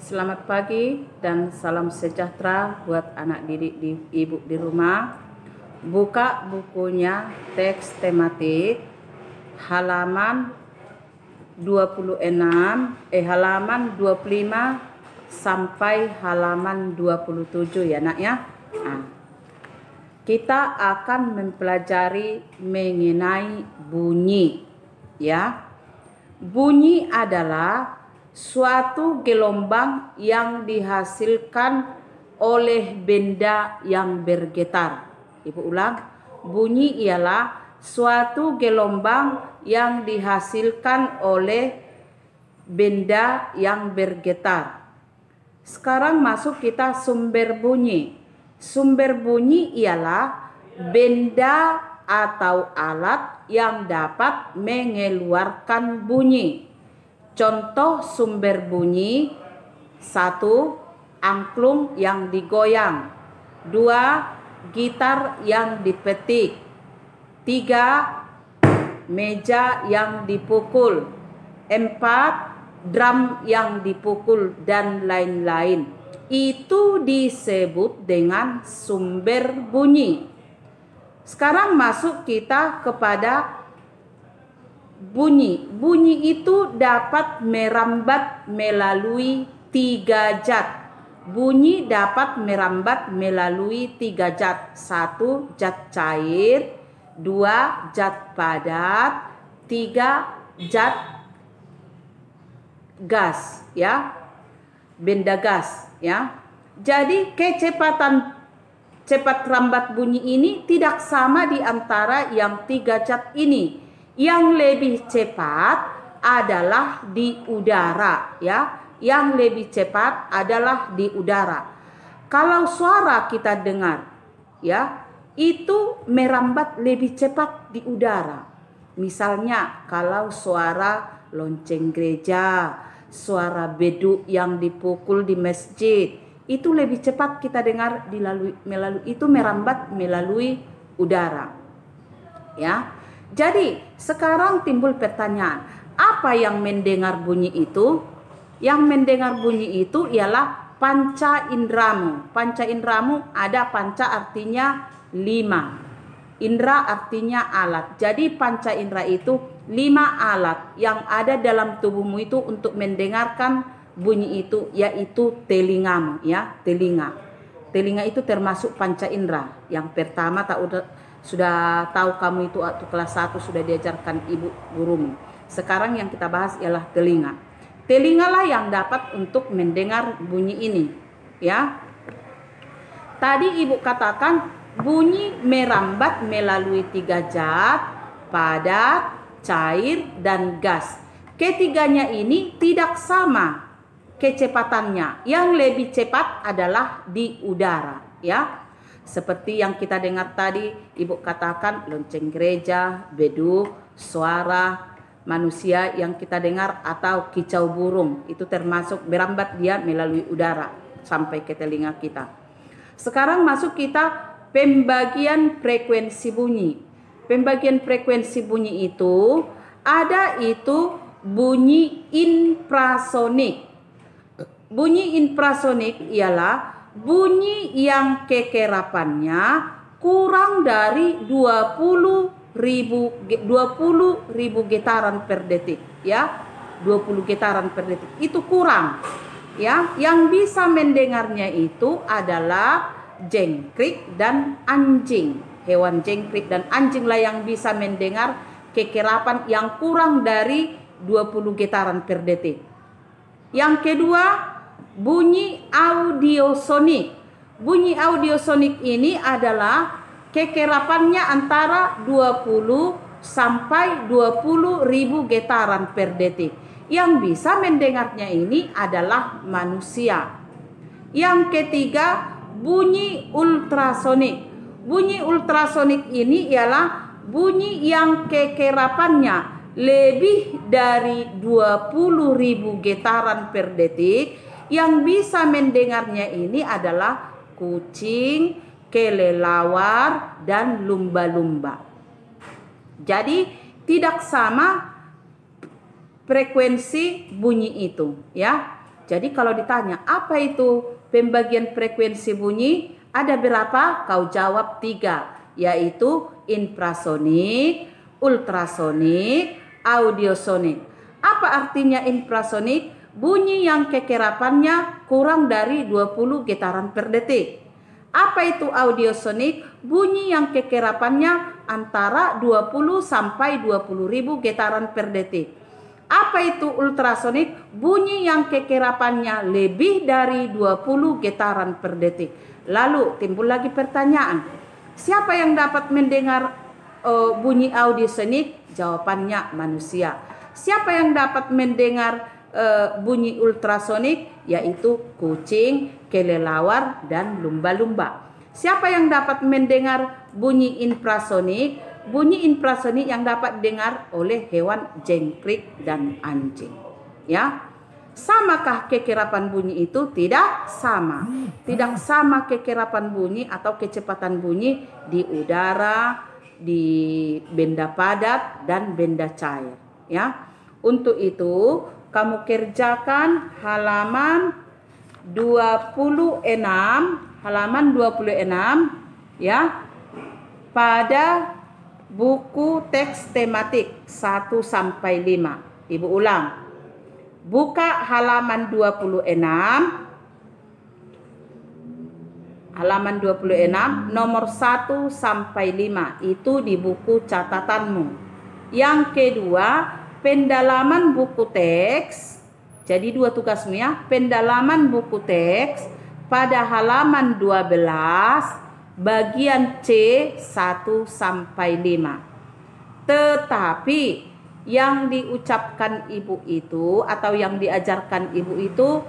Selamat pagi dan salam sejahtera buat anak didik ibu di rumah. Buka bukunya teks tematik halaman 25 sampai halaman 27 ya nak ya. Kita akan mempelajari mengenai bunyi ya. Bunyi adalah suatu gelombang yang dihasilkan oleh benda yang bergetar. Ibu ulang, bunyi ialah suatu gelombang yang dihasilkan oleh benda yang bergetar. Sekarang masuk kita sumber bunyi. Sumber bunyi ialah benda atau alat yang dapat mengeluarkan bunyi. Contoh sumber bunyi: 1. Angklung yang digoyang. 2. Gitar yang dipetik. 3. Meja yang dipukul. 4. Drum yang dipukul dan lain-lain. Itu disebut dengan sumber bunyi. Sekarang masuk kita kepada bunyi. Bunyi itu dapat merambat melalui 3 zat. Bunyi dapat merambat melalui 3 zat. 1. Zat cair. 2. Zat padat. 3. Zat gas ya. Benda gas ya. Jadi kecepatan cepat rambat bunyi ini tidak sama di antara yang 3 zat ini. Yang lebih cepat adalah di udara ya. Yang lebih cepat adalah di udara. Kalau suara kita dengar ya, itu merambat lebih cepat di udara. Misalnya kalau suara lonceng gereja, suara beduk yang dipukul di masjid, itu lebih cepat kita dengar melalui itu merambat melalui udara. Ya. Jadi, sekarang timbul pertanyaan, apa yang mendengar bunyi itu? Yang mendengar bunyi itu ialah panca indramu. Panca indramu ada panca artinya 5. Indra artinya alat. Jadi panca indra itu 5 alat yang ada dalam tubuhmu itu untuk mendengarkan bunyi itu, yaitu telingamu ya, telinga. Telinga itu termasuk panca indra. Yang pertama sudah tahu kamu itu waktu kelas 1 sudah diajarkan ibu gurumu. Sekarang yang kita bahas ialah telinga. Telingalah yang dapat untuk mendengar bunyi ini ya. Tadi ibu katakan bunyi merambat melalui 3 zat, padat, cair, dan gas. Ketiganya ini tidak sama kecepatannya. Yang lebih cepat adalah di udara ya. Seperti yang kita dengar tadi, ibu katakan lonceng gereja, beduk, suara manusia yang kita dengar atau kicau burung. Itu termasuk merambat dia melalui udara sampai ke telinga kita. Sekarang masuk kita pembagian frekuensi bunyi. Pembagian frekuensi bunyi itu ada itu bunyi infrasonik. Bunyi infrasonik ialah bunyi yang kekerapannya kurang dari 20.000 getaran per detik ya. 20 getaran per detik itu kurang ya. Yang bisa mendengarnya itu adalah jengkrik dan anjing. Hewan jengkrik dan anjing lah yang bisa mendengar kekerapan yang kurang dari 20 getaran per detik. Yang kedua, bunyi audiosonik. Bunyi audiosonik ini adalah kekerapannya antara 20 sampai 20.000 getaran per detik. Yang bisa mendengarnya ini adalah manusia. Yang ketiga, bunyi ultrasonik. Bunyi ultrasonik ini ialah bunyi yang kekerapannya lebih dari 20.000 getaran per detik. Yang bisa mendengarnya ini adalah kucing, kelelawar, dan lumba-lumba. Jadi tidak sama frekuensi bunyi itu ya. Jadi kalau ditanya apa itu pembagian frekuensi bunyi, ada berapa? Kau jawab 3, yaitu infrasonik, ultrasonik, audiosonik. Apa artinya infrasonik? Bunyi yang kekerapannya kurang dari 20 getaran per detik. Apa itu audiosonik? Bunyi yang kekerapannya antara 20 sampai 20.000 getaran per detik. Apa itu ultrasonik? Bunyi yang kekerapannya lebih dari 20 getaran per detik. Lalu timbul lagi pertanyaan, siapa yang dapat mendengar bunyi audiosonik? Jawabannya manusia. Siapa yang dapat mendengar bunyi ultrasonik? Yaitu kucing, kelelawar, dan lumba-lumba. Siapa yang dapat mendengar bunyi infrasonik? Bunyi infrasonik yang dapat didengar oleh hewan jengkrik dan anjing. Ya, samakah kekerapan bunyi itu? Tidak sama. Tidak sama kekerapan bunyi atau kecepatan bunyi di udara, di benda padat dan benda cair. Ya, untuk itu kamu kerjakan halaman 26, ya, pada buku teks tematik 1 sampai 5. Ibu ulang. Buka halaman 26. Halaman 26 nomor 1 sampai 5 itu di buku catatanmu. Yang kedua, pendalaman buku teks. Jadi 2 tugasmu ya. Pendalaman buku teks pada halaman 12 bagian C 1 sampai 5. Tetapi yang diucapkan ibu itu atau yang diajarkan ibu itu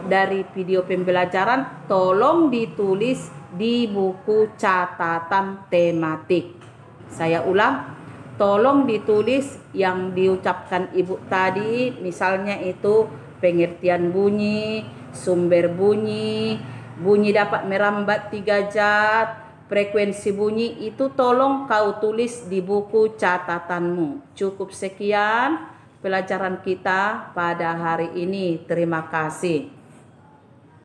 dari video pembelajaran tolong ditulis di buku catatan tematik. Saya ulang, tolong ditulis yang diucapkan ibu tadi, misalnya itu pengertian bunyi, sumber bunyi, bunyi dapat merambat 3 zat, frekuensi bunyi, itu tolong kau tulis di buku catatanmu. Cukup sekian pelajaran kita pada hari ini. Terima kasih.